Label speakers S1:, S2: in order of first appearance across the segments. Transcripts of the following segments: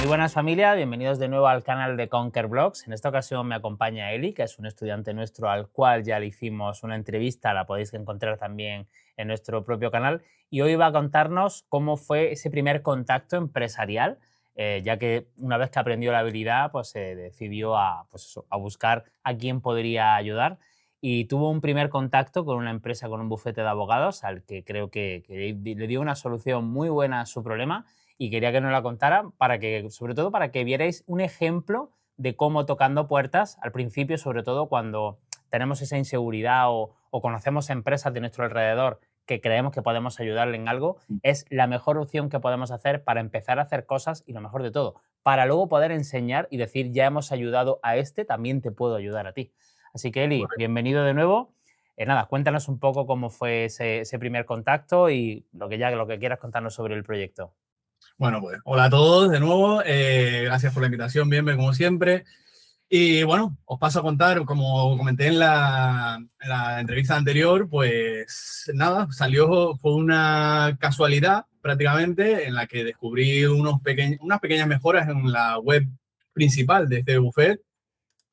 S1: Muy buenas familia, bienvenidos de nuevo al canal de Conquer Blogs. En esta ocasión me acompaña Eli, que es un estudiante nuestro al cual ya le hicimos una entrevista, la podéis encontrar también en nuestro propio canal. Y hoy va a contarnos cómo fue ese primer contacto empresarial, ya que una vez que aprendió la habilidad, pues se decidió a buscar a quién podría ayudar. Y tuvo un primer contacto con una empresa, con un bufete de abogados, al que creo que le dio una solución muy buena a su problema. Y quería que nos la contara sobre todo para que vierais un ejemplo de cómo tocando puertas, al principio, sobre todo cuando tenemos esa inseguridad o conocemos empresas de nuestro alrededor que creemos que podemos ayudarle en algo, es la mejor opción que podemos hacer para empezar a hacer cosas y lo mejor de todo, para luego poder enseñar y decir, ya hemos ayudado a este, también te puedo ayudar a ti. Así que, Eli, bienvenido de nuevo. Nada, cuéntanos un poco cómo fue ese primer contacto y lo que quieras contarnos sobre el proyecto.
S2: Bueno, pues hola a todos de nuevo, gracias por la invitación, bien, como siempre. Y bueno, os paso a contar, como comenté en la entrevista anterior, pues nada, fue una casualidad prácticamente en la que descubrí unas pequeñas mejoras en la web principal de este buffet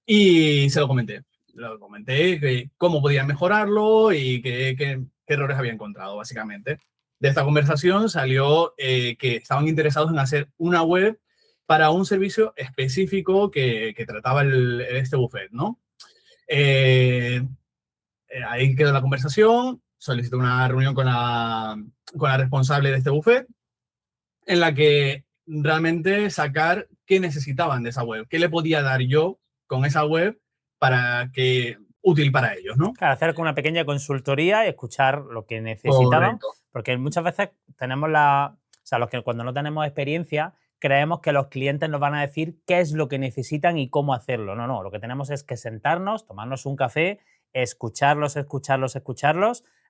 S2: y se lo comenté. Lo comenté cómo podía mejorarlo y qué errores había encontrado, básicamente. De esta conversación salió que estaban interesados en hacer una web para un servicio específico que trataba este buffet, ¿no? Ahí quedó la conversación, solicité una reunión con la responsable de este buffet, en la que realmente sacar qué necesitaban de esa web, qué le podía dar yo con esa web útil para ellos, ¿no?
S1: Claro, hacer una pequeña consultoría y escuchar lo que necesitaban,
S2: Correcto.
S1: porque muchas veces tenemos los que cuando no tenemos experiencia creemos que los clientes nos van a decir qué es lo que necesitan y cómo hacerlo. No, no, lo que tenemos es que sentarnos, tomarnos un café, escucharlos,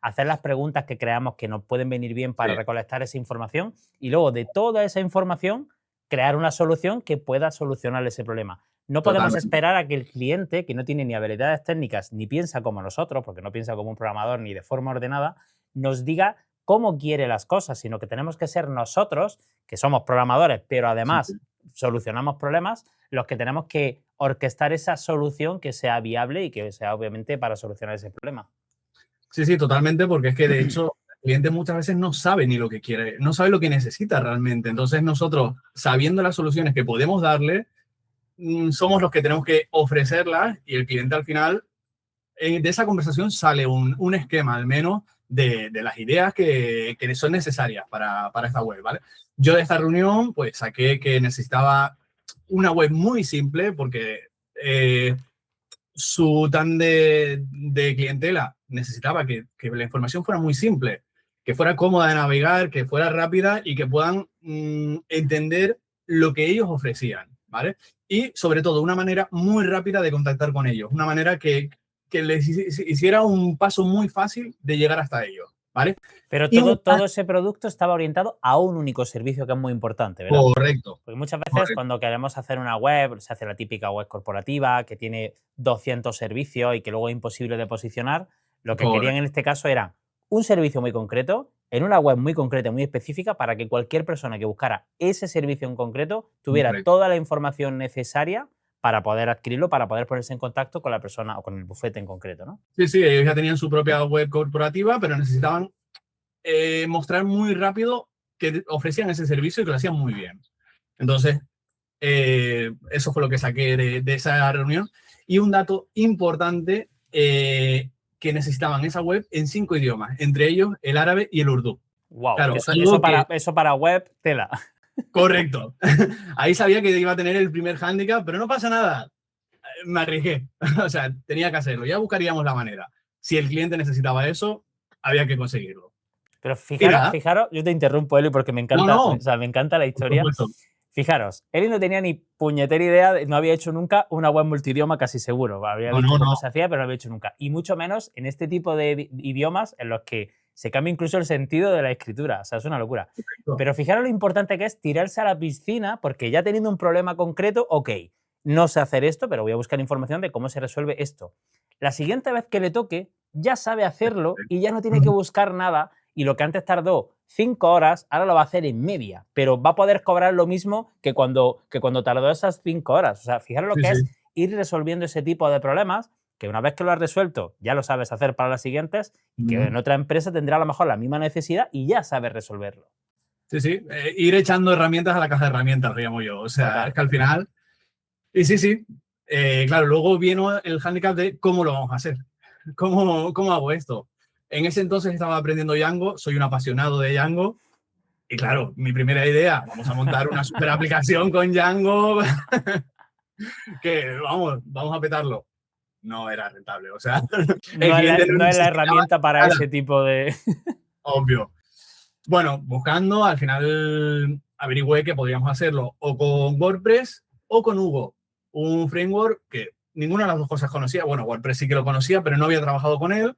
S1: hacer las preguntas que creamos que nos pueden venir bien para
S2: Sí,
S1: recolectar esa información y luego de toda esa información crear una solución que pueda solucionar ese problema. No podemos
S2: totalmente.
S1: esperar a que el cliente, que no tiene ni habilidades técnicas ni piensa como nosotros, porque no piensa como un programador ni de forma ordenada, nos diga cómo quiere las cosas, sino que tenemos que ser nosotros, que somos programadores, pero
S2: Sí,
S1: además solucionamos problemas, los que tenemos que orquestar esa solución que sea viable y que sea obviamente para solucionar ese problema.
S2: sí, totalmente, porque es que de hecho el cliente muchas veces no sabe ni lo que quiere, no sabe lo que necesita realmente. Entonces nosotros, sabiendo las soluciones que podemos darle, somos los que tenemos que ofrecerlas y el cliente al final, de esa conversación sale un esquema al menos de las ideas que son necesarias para esta web, ¿vale? Yo de esta reunión pues saqué que necesitaba una web muy simple porque su tan de clientela necesitaba que la información fuera muy simple, que fuera cómoda de navegar, que fuera rápida y que puedan entender lo que ellos ofrecían, ¿vale? Y sobre todo una manera muy rápida de contactar con ellos, una manera que les hiciera un paso muy fácil de llegar hasta ellos, ¿vale?
S1: Pero
S2: Y
S1: todo ese producto estaba orientado a un único servicio que es muy importante, ¿verdad?
S2: correcto,
S1: Porque muchas veces
S2: correcto,
S1: cuando queremos hacer una web, se hace la típica web corporativa que tiene 200 servicios y que luego es imposible de posicionar. Lo que querían en
S2: correcto.
S1: este caso era un servicio muy concreto, en una web muy concreta, muy específica, para que cualquier persona que buscara ese servicio en concreto tuviera
S2: Correcto.
S1: toda la información necesaria para poder adquirirlo, para poder ponerse en contacto con la persona o con el bufete en concreto, ¿no?
S2: Sí, ellos ya tenían su propia web corporativa, pero necesitaban mostrar muy rápido que ofrecían ese servicio y que lo hacían muy bien. Entonces, eso fue lo que saqué de esa reunión. Y un dato importante, que necesitaban esa web en 5 idiomas, entre ellos el árabe y el urdú.
S1: Wow,
S2: Claro,
S1: eso
S2: algo que,
S1: para web, tela.
S2: correcto. Ahí sabía que iba a tener el primer hándicap, pero no pasa nada. Me arriesgué. O sea, tenía que hacerlo. Ya buscaríamos la manera. Si el cliente necesitaba eso, había que conseguirlo.
S1: Pero
S2: Y nada,
S1: fijaros, yo te interrumpo, Eli, porque
S2: no,
S1: me encanta la
S2: por
S1: historia.
S2: supuesto.
S1: Fijaros, Eli no tenía ni puñetera idea, no había hecho nunca una web multidioma casi seguro. Había visto
S2: No.
S1: cómo se hacía, pero no había hecho nunca. Y mucho menos en este tipo de idiomas en los que se cambia incluso el sentido de la escritura. O sea, es una locura. Pero fijaros lo importante que es tirarse a la piscina, porque ya teniendo un problema concreto, ok, no sé hacer esto, pero voy a buscar información de cómo se resuelve esto. La siguiente vez que le toque, ya sabe hacerlo y ya no tiene que buscar nada. Y lo que antes tardó 5 horas, ahora lo va a hacer en media, pero va a poder cobrar lo mismo que cuando tardó esas 5 horas. O sea, fijaros lo
S2: Sí,
S1: que
S2: sí.
S1: es ir resolviendo ese tipo de problemas, que una vez que lo has resuelto, ya lo sabes hacer para las siguientes, y que en otra empresa tendrá a lo mejor la misma necesidad y ya sabes resolverlo.
S2: Sí, sí. Ir echando herramientas a la caja de herramientas, digamos yo. O sea, es
S1: Total.
S2: que al final. Y sí, sí. Claro, luego vino el hándicap de cómo lo vamos a hacer. ¿Cómo hago esto? En ese entonces estaba aprendiendo Django, soy un apasionado de Django. Y claro, mi primera idea, vamos a montar una super aplicación con Django que vamos a petarlo. No era rentable, o sea, el cliente no
S1: No es la
S2: necesitaba
S1: herramienta para
S2: nada,
S1: ese tipo de...
S2: obvio. Bueno, buscando, al final averigüé que podríamos hacerlo o con WordPress o con Hugo, un framework que ninguna de las dos cosas conocía. Bueno, WordPress sí que lo conocía, pero no había trabajado con él.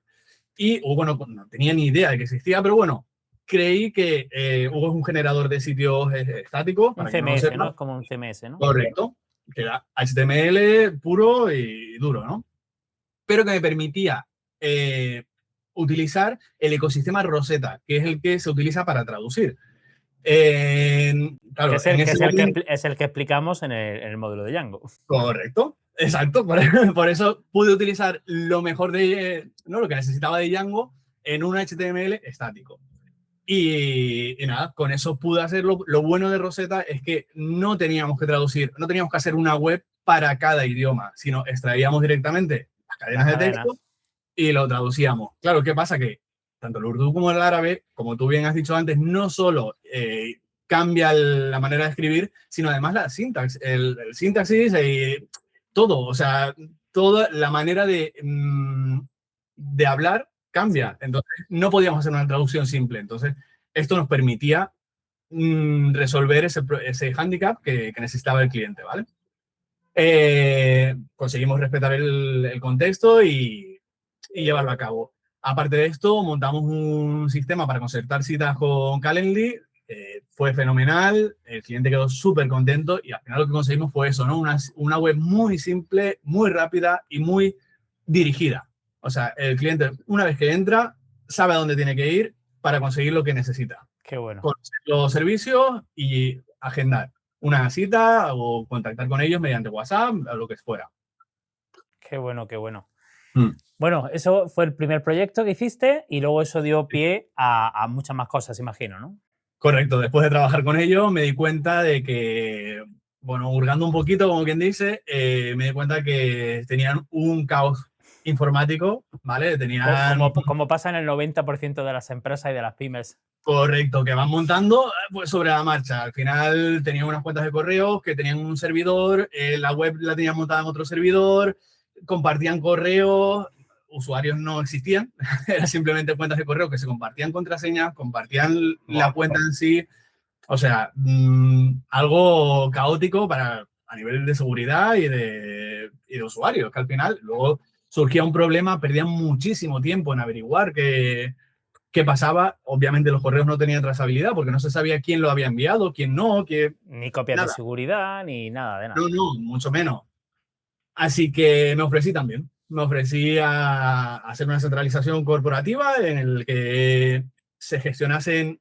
S2: Y Hugo no tenía ni idea de que existía, pero bueno, creí que Hugo es un generador de sitios estáticos,
S1: Un
S2: para quien no lo
S1: CMS, ¿no?
S2: sepa.
S1: Es como un CMS, ¿no?
S2: Correcto, que era HTML puro y duro, ¿no? Pero que me permitía eh, utilizar el ecosistema Rosetta, que es el que se utiliza para traducir.
S1: Que
S2: Claro,
S1: es
S2: en
S1: el,
S2: ese momento,
S1: es el que explicamos en el módulo de Django.
S2: correcto, exacto, por eso pude utilizar lo mejor de, no, lo que necesitaba de Django en un HTML estático. Y nada, con eso pude hacerlo. Lo bueno de Rosetta es que no teníamos que traducir, no teníamos que hacer una web para cada idioma, sino extraíamos directamente las
S1: Las
S2: cadenas de texto
S1: cadenas.
S2: y lo traducíamos. Claro, ¿qué pasa? Que tanto el urdu como el árabe, como tú bien has dicho antes, no solo cambia la manera de escribir, sino además la sintaxis, el sintaxis y todo, o sea, toda la manera de hablar cambia.
S1: Sí.
S2: Entonces, no podíamos hacer una traducción simple. Entonces, esto nos permitía resolver ese hándicap que necesitaba el cliente, ¿vale? Conseguimos respetar el contexto y llevarlo a cabo. Aparte de esto, montamos un sistema para concertar citas con Calendly. Fue fenomenal, el cliente quedó súper contento y al final lo que conseguimos fue eso, ¿no? Una web muy simple, muy rápida y muy dirigida. O sea, el cliente, una vez que entra, sabe a dónde tiene que ir para conseguir lo que necesita.
S1: Qué bueno.
S2: Conocer los servicios y agendar una cita o contactar con ellos mediante WhatsApp o lo que fuera.
S1: Qué bueno, qué bueno.
S2: Mm.
S1: Bueno, eso fue el primer proyecto que hiciste y luego eso dio pie a muchas más cosas, imagino, ¿no?
S2: Correcto, después de trabajar con ellos me di cuenta de que, bueno, hurgando un poquito, como quien dice, me di cuenta que tenían un caos informático, ¿vale? Tenían,
S1: Como pasa en el 90% de las empresas y de las pymes.
S2: correcto, que van montando pues, sobre la marcha. Al final tenían unas cuentas de correos que tenían un servidor, la web la tenían montada en otro servidor, compartían correos, usuarios no existían, eran simplemente cuentas de correo que se compartían contraseñas, compartían la
S1: Buah.
S2: cuenta en sí. O sea, algo caótico a nivel de seguridad y de usuarios, que al final luego surgía un problema, perdían muchísimo tiempo en averiguar qué pasaba. Obviamente los correos no tenían trazabilidad porque no se sabía quién lo había enviado, quién no,
S1: Ni copias de
S2: nada.
S1: seguridad, ni nada de
S2: No,
S1: nada.
S2: no, mucho menos. Así que me ofrecí también. Me ofrecí a hacer una centralización corporativa en el que se gestionasen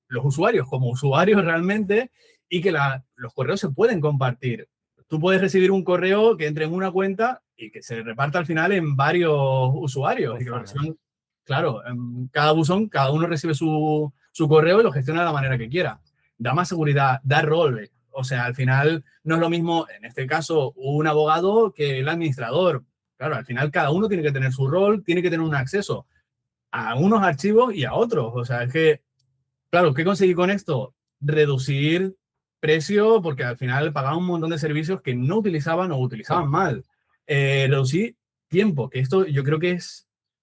S2: los usuarios como usuarios realmente y que los correos se pueden compartir. Tú puedes recibir un correo que entre en una cuenta y que se reparta al final en varios usuarios y que lo
S1: Buzones.
S2: reciban, claro, en cada buzón, cada uno recibe su correo y lo gestiona de la manera que quiera. Da más seguridad, da rol. O sea, al final no es lo mismo, en este caso, un abogado que el administrador. Claro, al final cada uno tiene que tener su rol, tiene que tener un acceso a unos archivos y a otros. O sea, es que, claro, ¿qué conseguí con esto? Reducir precio porque al final pagaban un montón de servicios que no utilizaban o utilizaban mal. Reducí tiempo, que esto yo creo que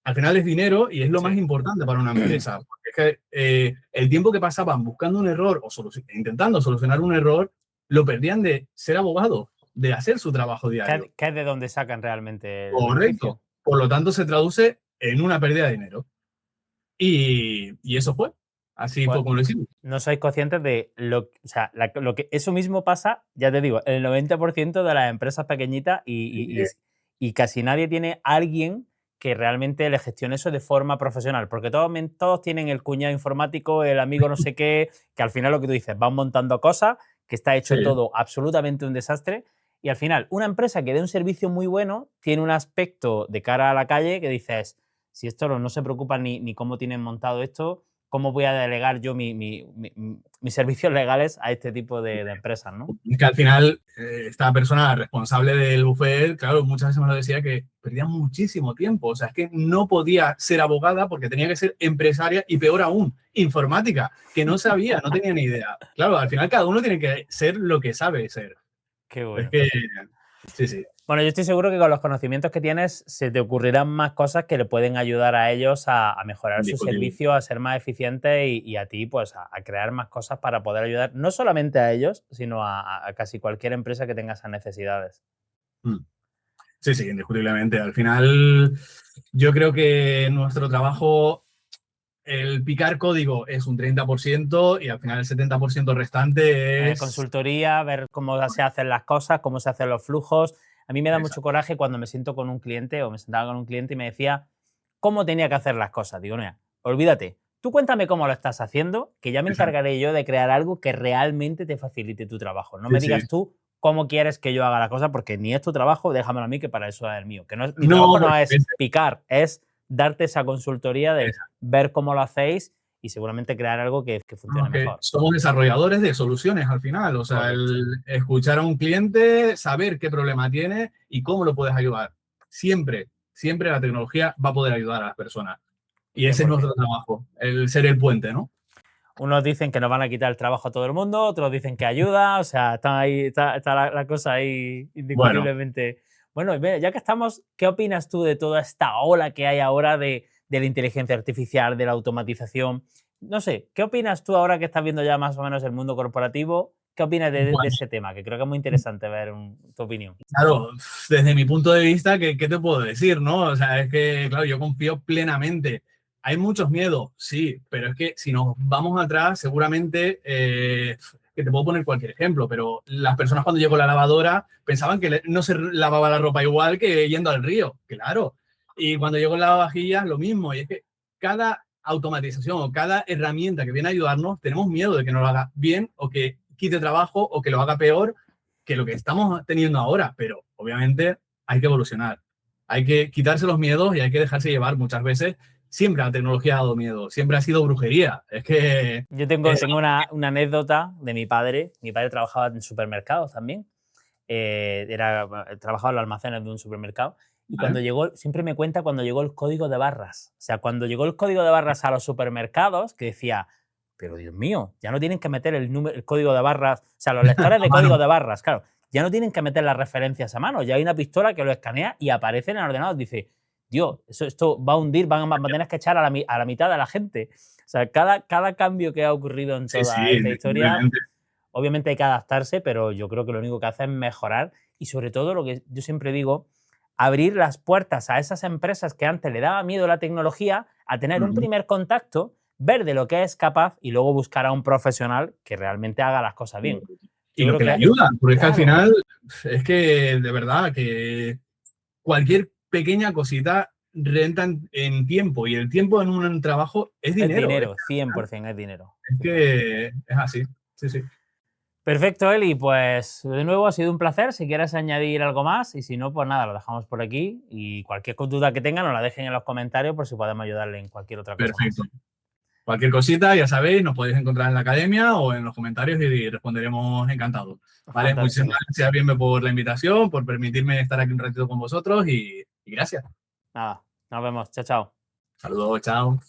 S2: al final es dinero y es lo más
S1: Sí.
S2: importante para una empresa. Porque es que el tiempo que pasaban buscando un error o intentando solucionar un error, lo perdían de ser abogados, de hacer su trabajo diario.
S1: ¿Qué es de dónde sacan realmente el beneficio?
S2: Correcto. Por lo tanto, se traduce en una pérdida de dinero. Y eso fue. Así
S1: Pues
S2: fue como lo hicimos.
S1: no sois conscientes de o sea, lo que eso mismo pasa, ya te digo, en el 90% de las empresas pequeñitas y casi nadie tiene alguien que realmente le gestione eso de forma profesional, porque todos tienen el cuñado informático, el amigo no sé qué, que al final lo que tú dices, van montando cosas, que está hecho
S2: Sí.
S1: todo absolutamente un desastre, y al final una empresa que dé un servicio muy bueno tiene un aspecto de cara a la calle que dices, si esto no se preocupan ni cómo tienen montado esto, ¿cómo voy a delegar yo mis servicios legales a este tipo de empresas, ¿no?
S2: Que al final, esta persona responsable del bufet, claro, muchas veces me lo decía que perdía muchísimo tiempo. O sea, es que no podía ser abogada porque tenía que ser empresaria y peor aún, informática, que no sabía, no tenía ni idea. Claro, al final cada uno tiene que ser lo que sabe ser.
S1: Qué
S2: Es
S1: bueno.
S2: que, sí, sí.
S1: Bueno, yo estoy seguro que con los conocimientos que tienes se te ocurrirán más cosas que le pueden ayudar a ellos a mejorar su
S2: Indiscutible.
S1: servicio, a ser más eficientes y a ti, pues, a crear más cosas para poder ayudar no solamente a ellos, sino a casi cualquier empresa que tenga esas necesidades.
S2: Mm. Sí, sí, indiscutiblemente. Al final, yo creo que nuestro trabajo, el picar código es un 30% y al final el 70% restante es...
S1: Consultoría, ver cómo se hacen las cosas, cómo se hacen los flujos. A mí me da mucho
S2: Exacto.
S1: coraje cuando me siento con un cliente o me sentaba con un cliente y me decía cómo tenía que hacer las cosas. Digo, mira, olvídate. Tú cuéntame cómo lo estás haciendo, que ya me
S2: Exacto.
S1: encargaré yo de crear algo que realmente te facilite tu trabajo. No
S2: Sí,
S1: me
S2: sí.
S1: digas tú cómo quieres que yo haga la cosa, porque ni es tu trabajo, déjamelo a mí, que para eso es el mío. Que no mi
S2: No,
S1: trabajo no
S2: porque
S1: es picar, es darte esa consultoría de ver cómo lo hacéis y seguramente crear algo que funcione
S2: que
S1: mejor.
S2: somos desarrolladores de soluciones al final. O sea,
S1: Correcto.
S2: el escuchar a un cliente, saber qué problema tiene y cómo lo puedes ayudar. Siempre, siempre la tecnología va a poder ayudar a las personas. Y ese es
S1: 100%.
S2: nuestro trabajo, el ser el puente, ¿no?
S1: Unos dicen que nos van a quitar el trabajo a todo el mundo, otros dicen que ayuda, o sea, está la cosa ahí
S2: Bueno,
S1: indiscutiblemente. Bueno, ya que estamos, ¿qué opinas tú de toda esta ola que hay ahora de la inteligencia artificial, de la automatización? No sé, ¿qué opinas tú ahora que estás viendo ya más o menos el mundo corporativo? ¿Qué opinas de
S2: bueno,
S1: ese tema? Que creo que es muy interesante ver tu opinión.
S2: claro, desde mi punto de vista, ¿qué te puedo decir, no? O sea, es que, claro, yo confío plenamente. Hay muchos miedos, sí, pero es que si nos vamos atrás, seguramente, que te puedo poner cualquier ejemplo, pero las personas cuando llegó la lavadora pensaban que no se lavaba la ropa igual que yendo al río, claro. Y cuando llegó el lavavajillas, lo mismo. Y es que cada automatización o cada herramienta que viene a ayudarnos, tenemos miedo de que no lo haga bien o que quite trabajo o que lo haga peor que lo que estamos teniendo ahora, pero obviamente hay que evolucionar. Hay que quitarse los miedos y hay que dejarse llevar muchas veces. Siempre la tecnología ha dado miedo, siempre ha sido brujería. Es que
S1: Yo tengo una anécdota de mi padre. Mi padre trabajaba en supermercados también. Trabajaba en los almacenes de un supermercado. Y
S2: ¿vale?
S1: siempre me cuenta cuando llegó el código de barras. O sea, cuando llegó el código de barras a los supermercados, que decía, pero Dios mío, ya no tienen que meter el código de barras, o sea, los lectores
S2: A
S1: de
S2: mano.
S1: código de barras, claro, ya no tienen que meter las referencias a mano, ya hay una pistola que lo escanea y aparece en el ordenador. Dice, Dios, esto va a hundir, van a tener que echar a la mitad de la gente. O sea, cada cambio que ha ocurrido en
S2: Sí, sí,
S1: toda esta historia,
S2: indiscutiblemente.
S1: obviamente hay que adaptarse, pero yo creo que lo único que hace es mejorar y sobre todo lo que yo siempre digo, abrir las puertas a esas empresas que antes le daba miedo la tecnología a tener un
S2: Ujú.
S1: primer contacto, ver de lo que es capaz y luego buscar a un profesional que realmente haga las cosas bien.
S2: Y
S1: Yo
S2: lo
S1: creo
S2: que le
S1: que,
S2: ayuda, porque es que al
S1: claro,
S2: final, es que de verdad que cualquier pequeña cosita renta en tiempo y el tiempo en un trabajo es
S1: es
S2: dinero.
S1: dinero, 100% es dinero.
S2: Es que es así. Sí, sí.
S1: Perfecto, Eli, pues de nuevo ha sido un placer. Si quieres añadir algo más y si no, pues nada, lo dejamos por aquí y cualquier duda que tengan nos la dejen en los comentarios por si podemos ayudarle en cualquier otra cosa
S2: Perfecto.
S1: más.
S2: Cualquier cosita, ya sabéis, nos podéis encontrar en la academia o en los comentarios y responderemos encantados. ¿Vale? Muchísimas
S1: Fantástico.
S2: gracias, Bienve, por la invitación, por permitirme estar aquí un ratito con vosotros y gracias.
S1: Nada, nos vemos. Chao, chao.
S2: Saludos, chao.